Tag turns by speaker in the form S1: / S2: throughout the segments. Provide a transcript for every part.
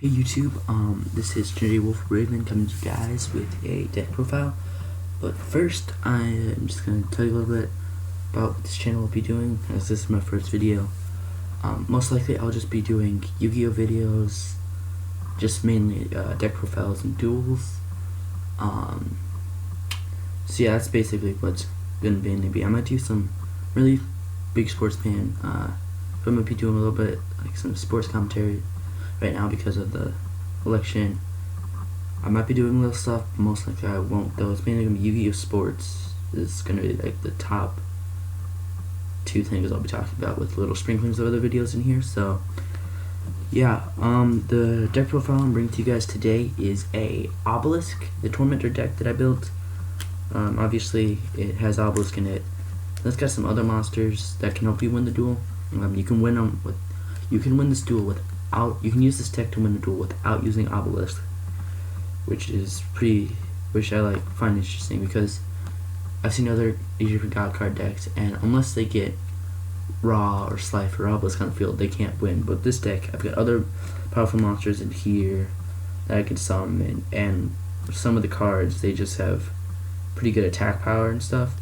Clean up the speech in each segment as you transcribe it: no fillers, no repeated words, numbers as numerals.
S1: Hey YouTube, this is Trinity Wolfraven coming to you guys with a deck profile. But first, I am just going to tell you a little bit about what this channel will be doing, as this is my first video. Most likely I'll just be doing Yu-Gi-Oh videos, just mainly deck profiles and duels. So yeah, that's basically what's going to mainly be. I might do some really big sports fan, I might be doing a little bit like some sports commentary right now because of the election. I might be doing little stuff, but most likely I won't, though. It's mainly going to be Yu-Gi-Oh sports. It's going to be like the top two things I'll be talking about, with little sprinklings of other videos in here. So yeah, the deck profile I'm bringing to you guys today is a Obelisk, the Tormentor deck that I built. Obviously it has Obelisk in it. It's got some other monsters that can help you win the duel. You can win this duel without, you can use this deck to win the duel without using Obelisk, which I find interesting, because I've seen other Easier for God card decks, and unless they get Raw or Slife or Obelisk on the field, they can't win. But this deck, I've got other powerful monsters in here that I can summon, and some of the cards, they just have pretty good attack power and stuff,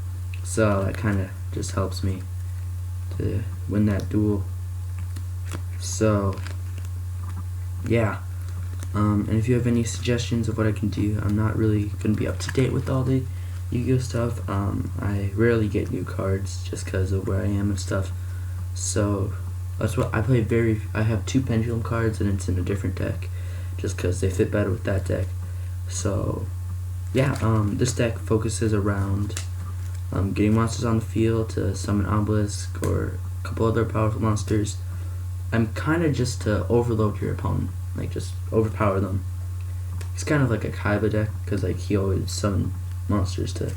S1: so that kind of just helps me to win that duel. So yeah, and if you have any suggestions of what I can do, I'm not really going to be up to date with all the Yu-Gi-Oh stuff. I rarely get new cards just because of where I am and stuff, so that's what I play. I have 2 Pendulum cards, and it's in a different deck just because they fit better with that deck. So yeah, this deck focuses around getting monsters on the field to summon Obelisk or a couple other powerful monsters. I'm kind of just to overload your opponent, like just overpower them. It's kind of like a Kaiba deck, because like he always summon monsters to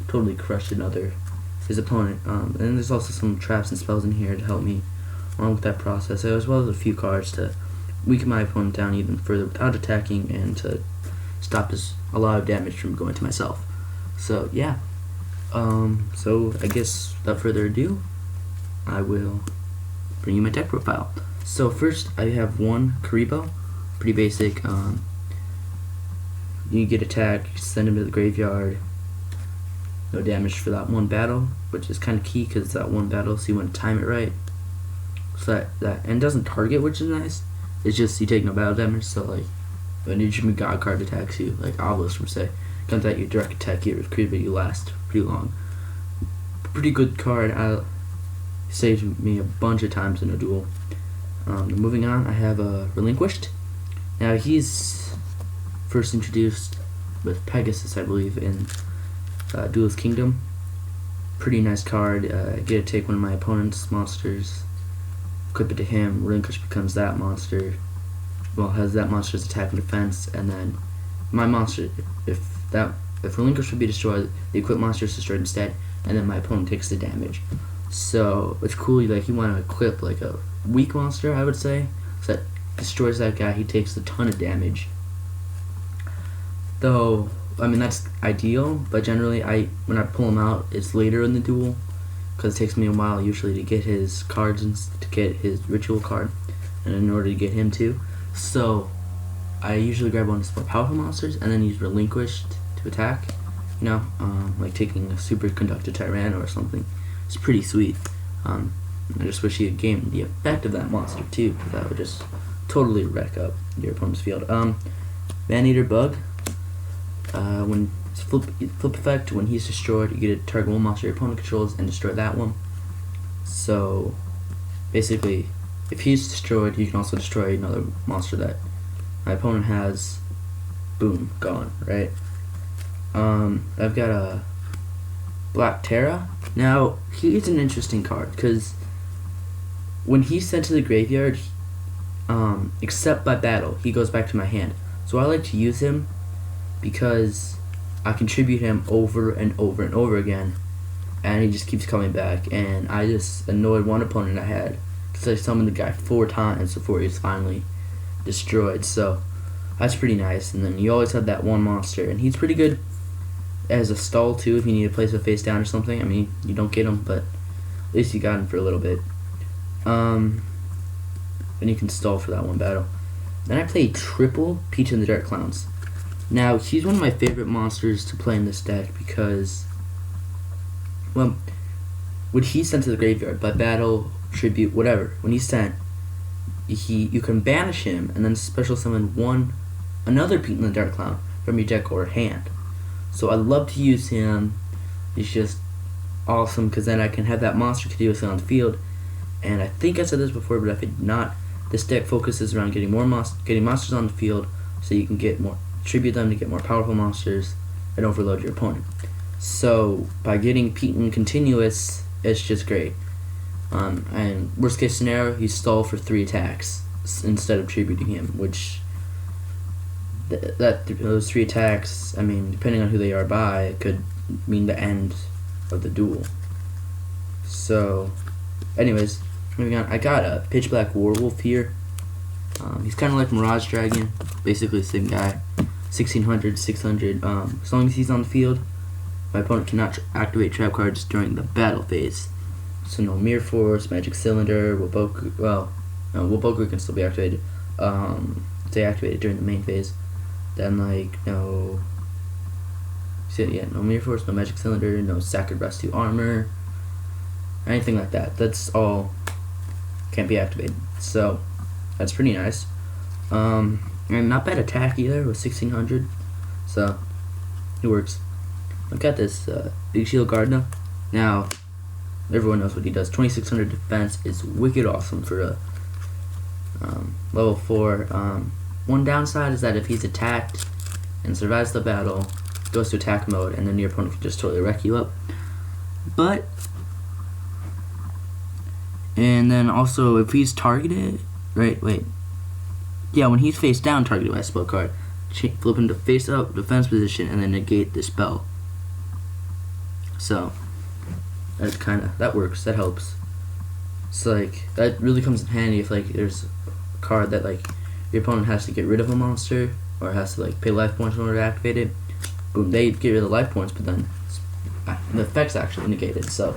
S1: totally crush his opponent. And there's also some traps and spells in here to help me along with that process, as well as a few cards to weaken my opponent down even further without attacking, and to stop a lot of damage from going to myself. So yeah, so I guess without further ado, I will bring you my deck profile. So first, I have one Karibo, pretty basic. You get attack, send him to the graveyard. No damage for that one battle, which is kind of key because it's that one battle, so you want to time it right. So that and doesn't target, which is nice. It's just you take no battle damage. So like when a Jimmy God card attacks you, like Obelisk from say, comes at you, direct attack you with Karibo, you last pretty long. Pretty good card. Saved me a bunch of times in a duel. Moving on, I have Relinquished. Now he's first introduced with Pegasus, I believe, in Duelist Kingdom. Pretty nice card. Get to take one of my opponent's monsters, equip it to him. Relinquish becomes that monster. Well, has that monster's attack and defense, and then my monster, if Relinquish would be destroyed, the equipped monster is destroyed instead, and then my opponent takes the damage. So it's cool. Like you want to equip like a weak monster, I would say, so that destroys that guy. He takes a ton of damage. Though I mean that's ideal, but generally when I pull him out, it's later in the duel, because it takes me a while usually to get his cards and to get his ritual card, and in order to get him too. So I usually grab one of the more powerful monsters and then use Relinquished to attack. You know, like taking a Superconductor Tyranno or something. It's pretty sweet. I just wish he had gained the effect of that monster too, because that would just totally wreck up your opponent's field. Man-Eater Bug. When it's flip effect, when he's destroyed, you get to target one monster your opponent controls and destroy that one. So basically, if he's destroyed, you can also destroy another monster that my opponent has. Boom, gone. Right. I've got a Black Terra. Now he's an interesting card, because when he's sent to the graveyard, except by battle, he goes back to my hand. So I like to use him because I contribute him over and over and over again, and he just keeps coming back, and I just annoyed one opponent I had because I summoned the guy 4 times before he was finally destroyed. So that's pretty nice. And then you always have that one monster, and he's pretty good as a stall too, if you need to place a face down or something. I mean, you don't get him, but at least you got him for a little bit. And you can stall for that one battle. Then I play triple Peach and the Dark Clowns. Now, he's one of my favorite monsters to play in this deck because, well, when he's sent to the graveyard by battle, tribute, whatever, when he's sent, you can banish him and then special summon another Peach and the Dark Clown from your deck or hand. So I love to use him. He's just awesome because then I can have that monster continuously on the field. And I think I said this before, but if I did not, this deck focuses around getting monsters on the field so you can tribute them to get more powerful monsters and overload your opponent. So by getting Pete continuous, it's just great. And worst case scenario, you stall for 3 attacks instead of tributing him, which those 3 attacks, I mean, depending on who they are by, it could mean the end of the duel. So, anyways, moving on. I got a Pitch Black Werewolf here. He's kind of like Mirage Dragon, basically the same guy. 1600, 600. As long as he's on the field, my opponent cannot activate trap cards during the battle phase. So no Mirror Force, Magic Cylinder, Woboku. Well, no, Woboku can still be activated. Stay activated during the main phase. Then no Mirror Force, no Magic Cylinder, no Sacred Rescue Armor, anything like that. That's all can't be activated. So that's pretty nice. And not bad attack either with 1600. So it works. Look at this Big Shield Gardener. Now everyone knows what he does. 2600 defense is wicked awesome for a level 4. One downside is that if he's attacked and survives the battle, goes to attack mode, and then your opponent can just totally wreck you up. And then also if he's targeted, when he's face down targeted by a spell card, flip him to face up defense position and then negate the spell. So that works. That helps. So that really comes in handy if there's a card that your opponent has to get rid of a monster or has to pay life points in order to activate it. Boom, they get rid of the life points, but then the effect's actually negated, so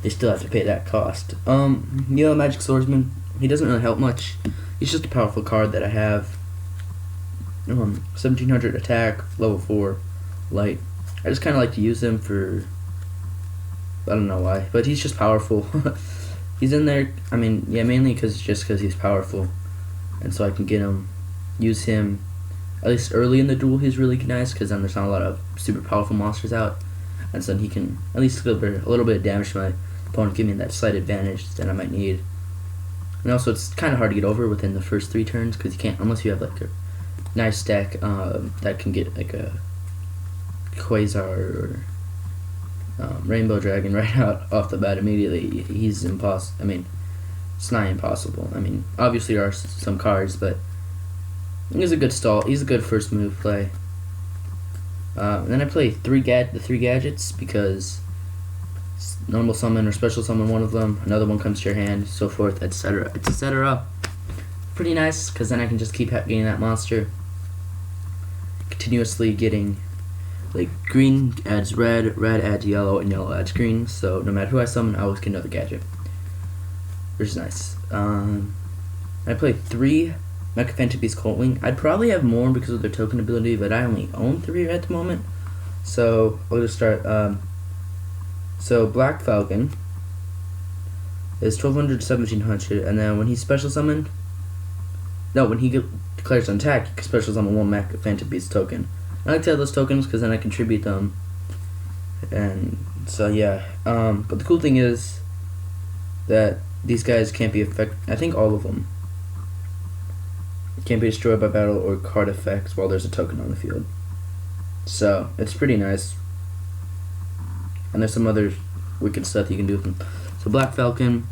S1: they still have to pay that cost. Magic Swordsman, he doesn't really help much. He's just a powerful card that I have. 1700 attack, level 4, light. I just kind of like to use him for, I don't know why, but he's just powerful. He's in there, mainly because he's powerful. And so I can use him, at least early in the duel he's really nice, because then there's not a lot of super powerful monsters out. And so then he can at least deliver a little bit of damage to my opponent, give me that slight advantage that I might need. And also it's kind of hard to get over within the first 3 turns, because you can't, unless you have a nice deck that can get a Quasar or Rainbow Dragon right out off the bat immediately. He's impossible. It's not impossible. Obviously there are some cards, but he's a good stall. He's a good first move play. And then I play the 3 gadgets because normal summon or special summon one of them, another one comes to your hand, so forth, etc., etc. Pretty nice, because then I can just keep getting that monster. Continuously getting, green adds red, red adds yellow, and yellow adds green, so no matter who I summon, I always get another gadget. Which is nice. I play 3 Mecha Phantom Beast Coltwing. I'd probably have more because of their token ability, but I only own 3 at the moment. So I'll just start. So Black Falcon is 1200 to 1700, and then when he's special summoned, when he declares an attack, you can special summon 1 Mecha Phantom Beast token. I like to have those tokens because then I contribute them. And so yeah. But the cool thing is that these guys can't be I think all of them can't be destroyed by battle or card effects while there's a token on the field. So it's pretty nice. And there's some other wicked stuff you can do with them. So Black Falcon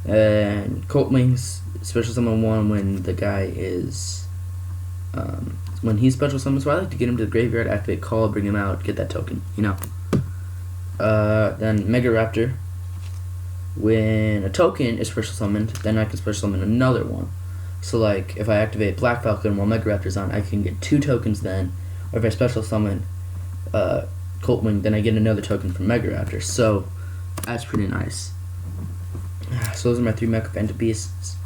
S1: and Colt Wings, special summon 1 when the guy is when he's special summoned. So I like to get him to the graveyard, activate call, bring him out, get that token, Then Mega Raptor. When a token is special summoned, then I can special summon another one. So if I activate Black Falcon while Mega Raptor's on, I can get 2 tokens then. Or if I special summon Colt Wing, then I get another token from Mega Raptor. So that's pretty nice. So those are my 3 Mecha Phantom Beasts.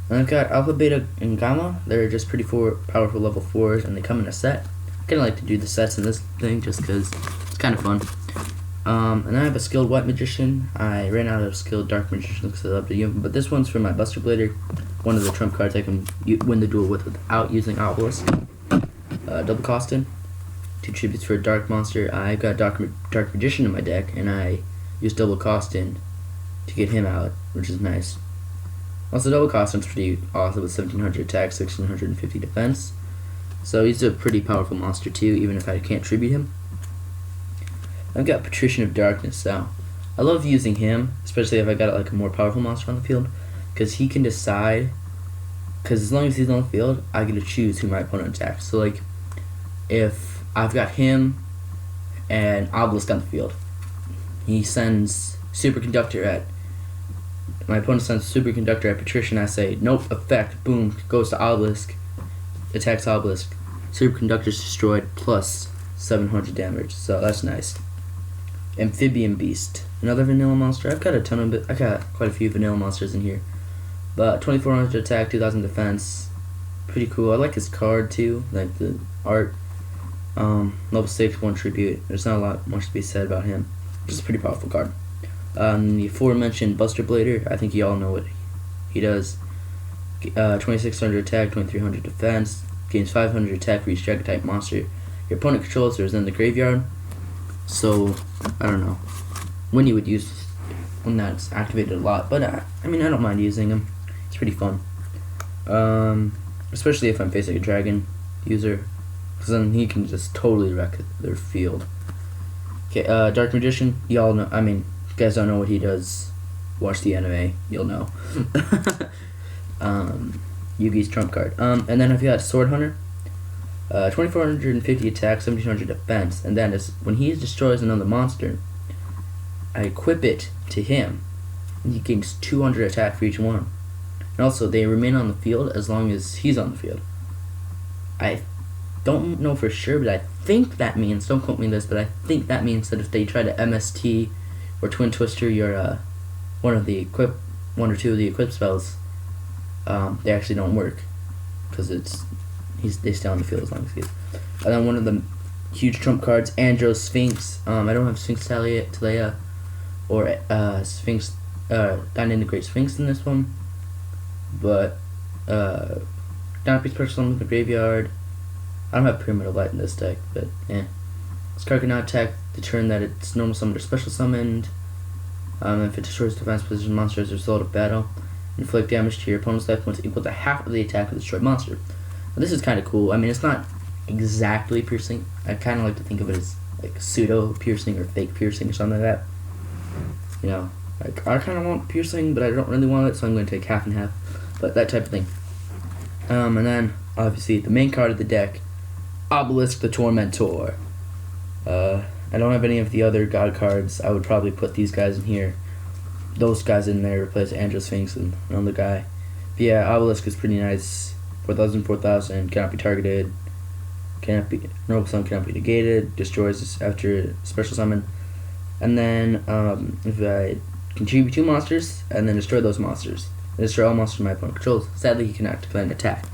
S1: And I've got Alpha, Beta, and Gamma. They're just pretty powerful level 4s, and they come in a set. I kind of like to do the sets in this thing just because it's kind of fun. And then I have a skilled White Magician. I ran out of skilled Dark Magician because I love to use them, but this one's for my Buster Blader. One of the trump cards I can win the duel with without using Obelisk. Double costing. 2 tributes for a Dark Monster. I've got Dark Magician in my deck, and I use double costing to get him out, which is nice. Also, double costing's pretty awesome with 1700 attack, 1650 defense. So he's a pretty powerful monster too, even if I can't tribute him. I've got Patrician of Darkness, so I love using him, especially if I got like a more powerful monster on the field, because he can decide. Because as long as he's on the field, I get to choose who my opponent attacks. So like, if I've got him and Obelisk on the field, he sends Superconductor at. My opponent sends Superconductor at Patrician. I say nope, effect, boom, goes to Obelisk, attacks Obelisk. Superconductor's destroyed plus 700 damage, so that's nice. Amphibian Beast, another vanilla monster. I've got a ton of I got quite a few vanilla monsters in here, but 2400 attack, 2000 defense, pretty cool. I like his card too, like the art. Level 6, 1 tribute. There's not a lot much to be said about him. Just a pretty powerful card. The aforementioned Buster Blader, I think you all know what he does. 2600 attack, 2300 defense, gains 500 attack for each dragon type monster your opponent controls or is in the graveyard. So, I don't know when you would use when that's activated a lot, but I mean, I don't mind using him. It's pretty fun. Especially if I'm facing a dragon user, because then he can just totally wreck their field. Okay, Dark Magician, y'all know, I mean, if you guys don't know what he does, watch the anime, you'll know. Yugi's trump card. And then I've got Sword Hunter. 2450 attack, 1700 defense, and then when he destroys another monster, I equip it to him, and he gains 200 attack for each one. And also, they remain on the field as long as he's on the field. I don't know for sure, but I think that means, don't quote me on this, but I think that means that if they try to MST or Twin Twister your one or two of the equip spells, they actually don't work, because they stay on the field as long as he is. And then one of the huge trump cards, Andros Sphinx. I don't have Sphinx Talea or Sphinx Dynamic Great Sphinx in this one, but Dynamic Special Summon in the graveyard. I don't have Pyramid of Light in this deck, but yeah. This card can now attack the turn that it's normal summoned or special summoned. If it destroys defense position monster as a result of battle, inflict damage to your opponent's life points equal to half of the attack of the destroyed monster. Now, this is kind of cool. I mean, it's not exactly piercing. I kind of like to think of it as like pseudo piercing or fake piercing or something like that. You know, like I kind of want piercing, but I don't really want it, so I'm going to take half and half. But that type of thing. And then obviously the main card of the deck, Obelisk the Tormentor. I don't have any of the other god cards. I would probably put these guys in here, those guys in there, replace Andros Sphinx and another guy. But yeah, Obelisk is pretty nice. 4000, cannot be targeted, normal summon cannot be negated, destroys after special summon. And then if I contribute 2 monsters and then destroy those monsters, destroy all monsters my opponent controls. Sadly, he cannot declare an attack.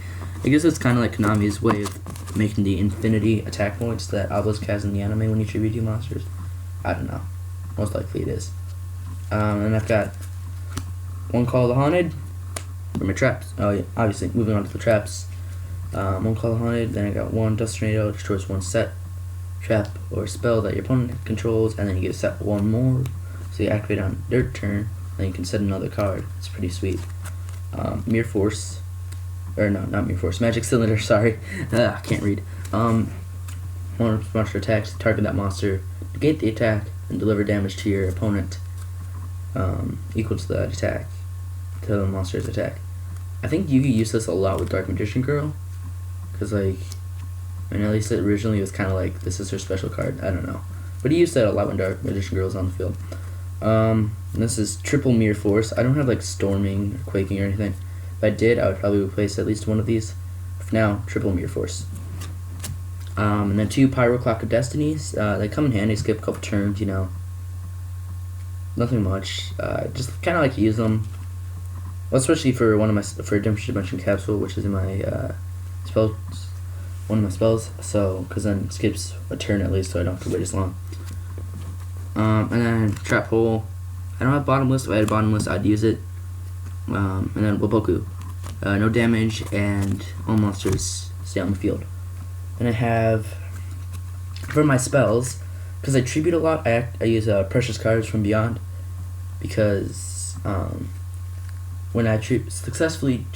S1: I guess it's kind of like Konami's way of making the infinity attack points that Obelisk has in the anime when you tribute 2 monsters. I don't know. Most likely it is. And I've got one Call of the Haunted for my traps. Oh yeah, obviously, moving on to the traps. One Call of the Haunted, then I got one Dust Tornado, destroys 1 set, trap, or spell that your opponent controls, and then you get to set 1 more. So you activate on their turn, then you can set another card. It's pretty sweet. Mirror Force. Or no, not Mirror Force. Magic Cylinder, sorry. I can't read. One monster attacks, target that monster, negate the attack, and deliver damage to your opponent equal to the attack, to the monster's attack. I think Yugi used this a lot with Dark Magician Girl, because like, I mean, at least originally it was kind of like, this is her special card, I don't know. But he used that a lot when Dark Magician Girl was on the field. This is triple Mirror Force. I don't have like Storming or Quaking or anything. If I did, I would probably replace at least one of these. For now, triple Mirror Force. And then 2 Pyro Clock of Destinies. They come in handy, skip a couple turns, you know. Nothing much. Just kind of like to use them. Well, especially for for Redemption Dimension Capsule, which is in my spells, one of my spells. So, because then it skips a turn at least, so I don't have to wait as long. And then Trap Hole. I don't have bottomless. If I had a bottomless, I'd use it. And then Waboku. No damage, and all monsters stay on the field. Then I have, for my spells, because I tribute a lot, I use Precious Cards from Beyond. Because when I successfully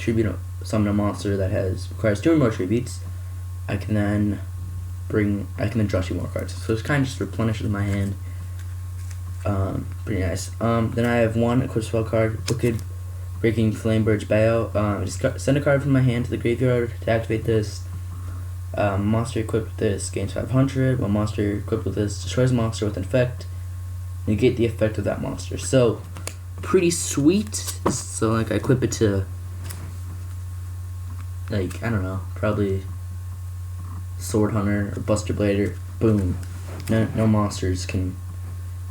S1: summon a monster that requires 2 or more tributes, I can then draw 2 more cards. So it's kind of just replenishes my hand. Pretty nice. Then I have 1 equipped spell card, Wicked Breaking Flamebird's Bio. Just send a card from my hand to the graveyard to activate this. Monster equipped with this gains 500. One monster equipped with this destroys a monster with an effect. Negate the effect of that monster. So, pretty sweet. So, like, I equip it to, like, I don't know, probably Sword Hunter or Buster Blader. Boom. No monsters can.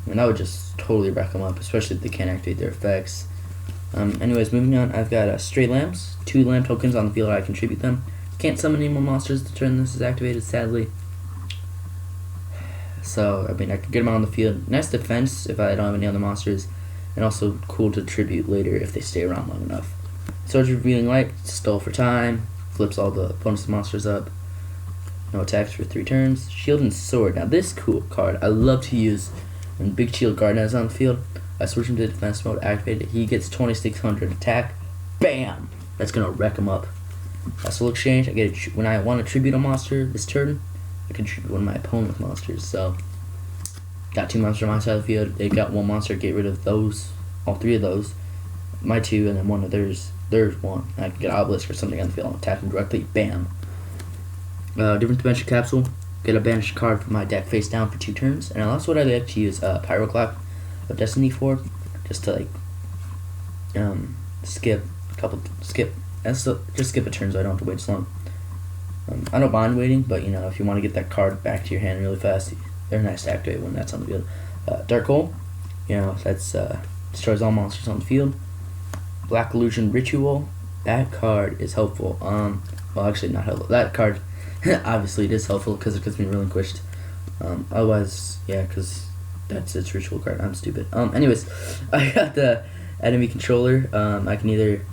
S1: I mean, that would just totally rack them up, especially if they can't activate their effects. Anyways, moving on, I've got Stray Lambs. 2 lamb tokens on the field, I contribute them. Can't summon any more monsters the turn this is activated, sadly. So, I mean, I could get them out on the field. Nice defense if I don't have any other monsters. And also cool to tribute later if they stay around long enough. Sword Revealing Light, stall for time. Flips all the opponent's monsters up. No attacks for 3 turns. Shield and Sword. Now, this cool card I love to use when Big Shield Garden is on the field. I switch him to defense mode, activate it. He gets 2600 attack. Bam! That's gonna wreck him up. Soul Exchange. I get when I want to tribute a monster this turn, I can tribute one of my opponent's monsters. So, got 2 monsters on my side of the field. They got 1 monster. Get rid of those, all 3 of those. My 2, and then one of theirs. There's 1. And I can get Obelisk or something on the field and attack him directly. Bam! Different Dimension Capsule. Get a banished card from my deck face down for 2 turns. And that's what I like to use Pyroclap of Destiny for, just to like skip just skip a turn so I don't have to wait so long. I don't mind waiting, but you know, if you want to get that card back to your hand really fast, they're nice to activate when that's on the field. Dark Hole, you know, that's destroys all monsters on the field. Black Illusion Ritual, that card is helpful. Well, actually not helpful. That card obviously it is helpful because it gets me relinquished. Otherwise, yeah, because that's its ritual card. I'm stupid. Anyways, I got the enemy controller. I can either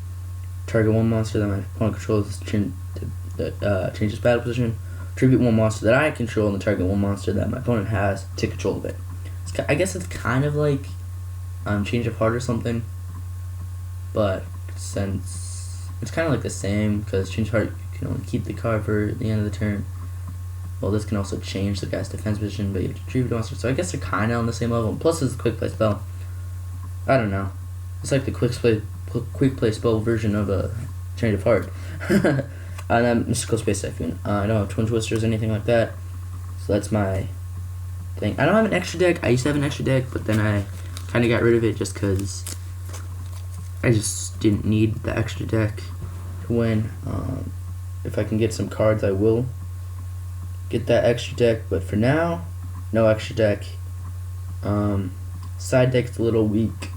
S1: target 1 monster that my opponent controls that changes battle position, tribute 1 monster that I control, and then target 1 monster that my opponent has to control of it. I guess it's kind of like Change of Heart or something, but since it's kind of like the same, because Change of Heart you can only keep the card for the end of the turn. Well, this can also change the guy's defense position, but you have to tribute monster. So I guess they're kind of on the same level. Plus, it's a quick play spell. I don't know. It's like the quick play spell version of a Change of Heart. And then Mystical Space Typhoon. I don't have Twin Twisters or anything like that. So that's my thing. I don't have an extra deck. I used to have an extra deck, but then I kind of got rid of it just because I just didn't need the extra deck to win. If I can get some cards, I will get that extra deck, but for now, no extra deck. Side deck's a little weak.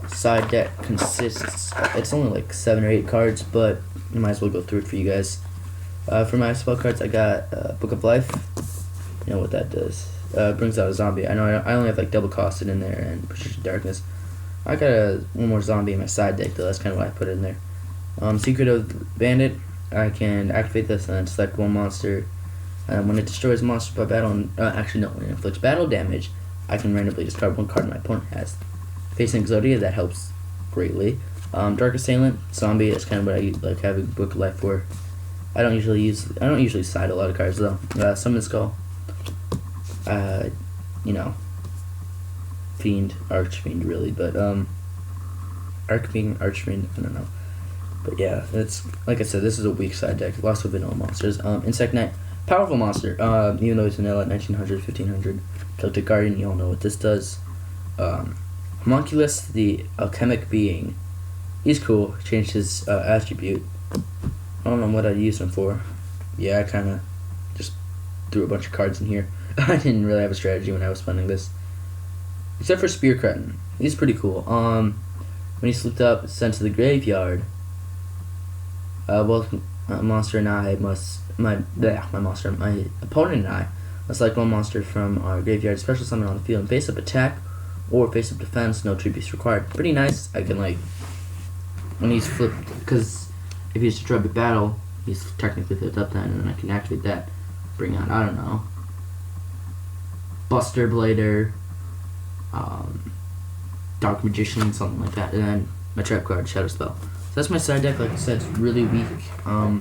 S1: Side deck consists, it's only like 7 or 8 cards, but I might as well go through it for you guys. For my spell cards, I got Book of Life. You know what that does. Brings out a zombie. I know I only have like double costed in there and Precision Darkness. I got 1 more zombie in my side deck though, that's kind of why I put it in there. Secret of Bandit, I can activate this and then select 1 monster. When it destroys a monster by battle, when it inflicts battle damage, I can randomly discard 1 card my opponent has. Facing Exodia, that helps greatly. Dark Assailant, zombie, that's kind of what I like having Book of Life for. I don't usually side a lot of cards though. Summon Skull. You know, Fiend, Archfiend really, but Archfiend, Archfiend, I don't know. But yeah, it's like I said, this is a weak side deck. Lots of vanilla monsters. Insect Knight, powerful monster. Even though it's vanilla at 1900, 1500. Celtic Guardian, you all know what this does. Homunculus, the alchemic being. He's cool. Changed his attribute. I don't know what I'd use him for. Yeah, I kind of just threw a bunch of cards in here. I didn't really have a strategy when I was funding this. Except for Spear Cretin. He's pretty cool. When he's slooped up, sent to the graveyard. Both monster and I must my opponent and I must select one monster from our graveyard, special summon on the field, and face up attack or face up defense. No tributes required. Pretty nice. I can like when he's flipped, because if he's to try to battle, he's technically flipped up then, and then I can activate that. Bring out, I don't know, Buster Blader, Dark Magician, something like that, and then my trap card, Shadow Spell. So that's my side deck. Like I said, it's really weak. I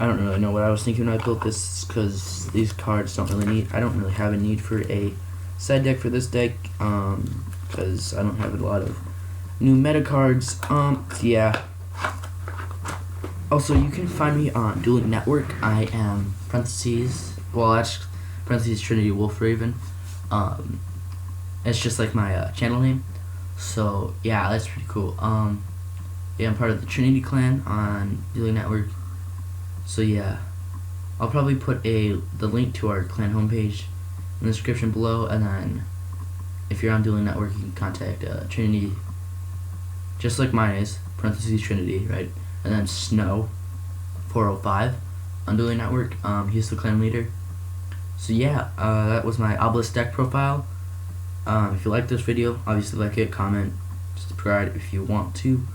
S1: don't really know what I was thinking when I built this, because these cards don't really I don't really have a need for a side deck for this deck, because I don't have a lot of new meta cards. Yeah. Also, you can find me on Dueling Network. I am parentheses Trinity Wolfraven. It's just like my channel name. So yeah, that's pretty cool. Yeah, I'm part of the Trinity clan on Dueling Network. So yeah, I'll probably put the link to our clan homepage in the description below, and then if you're on Dueling Network, you can contact Trinity, just like mine is, parentheses Trinity, right? And then Snow 405 on Dueling Network. He's the clan leader. So yeah, that was my Obelisk deck profile. If you like this video, obviously like it, comment, subscribe if you want to.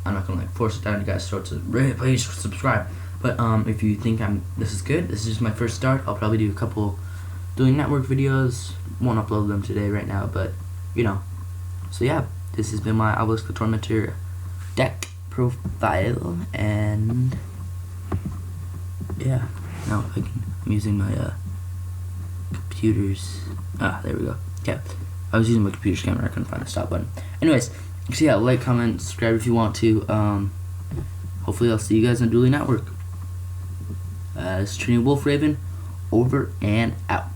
S1: I'm not gonna like force it down you guys' throats to please subscribe. But if you think this is good, this is just my first start. I'll probably do a couple Dueling Network videos. Won't upload them today right now, but you know. So yeah, this has been my Obelisk the Tormentor deck profile, and yeah, now I'm using my computers. There we go. Okay, I was using my computer's camera. I couldn't find the stop button. Anyways, so yeah, like, comment, subscribe if you want to. Hopefully I'll see you guys on Dueling Network. It's Trinity Wolfraven, over and out.